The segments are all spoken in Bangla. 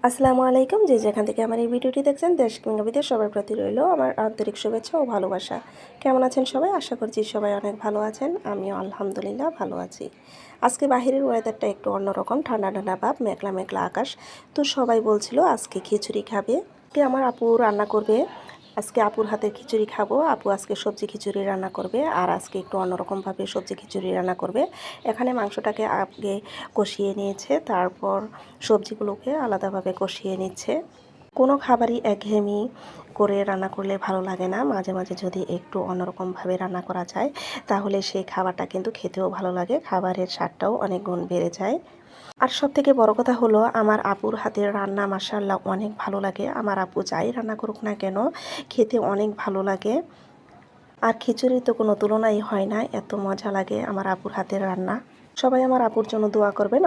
আসসালামু আলাইকুম। যে যেখান থেকে আমার এই ভিডিওটি দেখছেন, দেশ কিংবা বিদেশ, সবার প্রতি রইল আমার আন্তরিক শুভেচ্ছা ও ভালোবাসা। কেমন আছেন সবাই? আশা করছি সবাই অনেক ভালো আছেন। আমিও আলহামদুলিল্লাহ ভালো আছি। আজকে বাহিরের ওয়েদারটা একটু অন্যরকম, ঠান্ডা ঠান্ডা ভাব, মেঘলা মেঘলা আকাশ। তো সবাই বলছিল আজকে খিচুড়ি খাবে। আমার আপু রান্না করবে। আজকে আপুর হাতের খিচুড়ি খাবো। আপু আজকে সবজি খিচুড়ি রান্না করবে, আর আজকে একটু অন্যরকমভাবে সবজি খিচুড়ি রান্না করবে। এখানে মাংসটাকে আগে কষিয়ে নিয়েছে, তারপর সবজিগুলোকে আলাদাভাবে কষিয়ে নিচ্ছে। কোনো খাবারই একঘেয়েমি করে রান্না করলে ভালো লাগে না। মাঝে মাঝে যদি একটু অন্যরকমভাবে রান্না করা যায়, তাহলে সেই খাবারটা কিন্তু খেতেও ভালো লাগে, খাবারের স্বাদটাও অনেক গুণ বেড়ে যায়। আর সবথেকে বড় কথা হলো, আমার আপুর হাতের রান্না মাশাআল্লাহ অনেক ভালো লাগে। আমার আপু যাই রান্না করুক না কেন, খেতে অনেক ভালো লাগে। আর খিচুড়ির তো কোনো তুলনাই হয় না, এত মজা লাগে আমার আপুর হাতের রান্না। সবাই আমার আপুর জন্য দোয়া করবেন।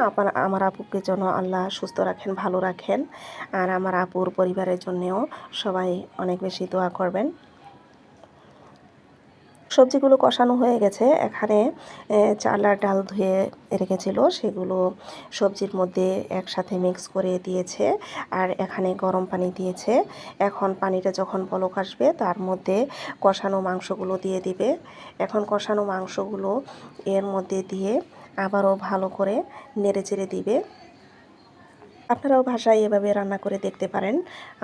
আমার আপুকে যেন আল্লাহ সুস্থ রাখেন, ভালো রাখেন। আর আমার আপুর পরিবারের জন্যেও সবাই অনেক বেশি দোয়া করবেন। সবজিগুলো কষানো হয়ে গেছে। এখানে চাল আর ডাল ধুয়ে রেখেছিল, সেগুলো সবজির মধ্যে একসাথে মিক্স করে দিয়েছে। আর এখানে গরম পানি দিয়েছে। এখন পানিটা যখন বলক আসবে, তার মধ্যে কষানো মাংসগুলো দিয়ে দিবে। এখন কষানো মাংসগুলো এর মধ্যে দিয়ে আবারও ভালো করে নেড়েচেড়ে দিবে। আপনারাও বাসায় এভাবে রান্না করে দেখতে পারেন।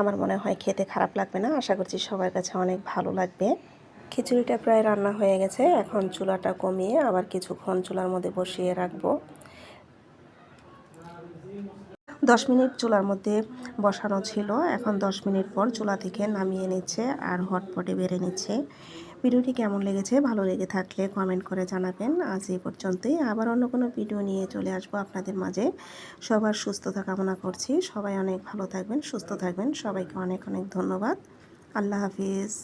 আমার মনে হয় খেতে খারাপ লাগবে না। আশা করছি সবার কাছে অনেক ভালো লাগবে। খিচুড়িটা প্রায় রান্না হয়ে গেছে। এখন চুলাটা কমিয়ে আবার কিছুক্ষণ চুলার মধ্যে বসিয়ে রাখবো। 10 মিনিট চুলার মধ্যে বসানো ছিল। এখন 10 মিনিট পর চুলা থেকে নামিয়ে নিচ্ছে আর হটপটে বেড়ে নিচ্ছে। ভিডিওটি কেমন লেগেছে? ভালো লেগে থাকলে কমেন্ট করে জানাবেন। আজ এই পর্যন্তই। আবার অন্য কোনো ভিডিও নিয়ে চলে আসবো আপনাদের মাঝে। সবার সুস্থতা কামনা করছি। সবাই অনেক ভালো থাকবেন, সুস্থ থাকবেন। সবাইকে অনেক অনেক ধন্যবাদ। আল্লাহ হাফিজ।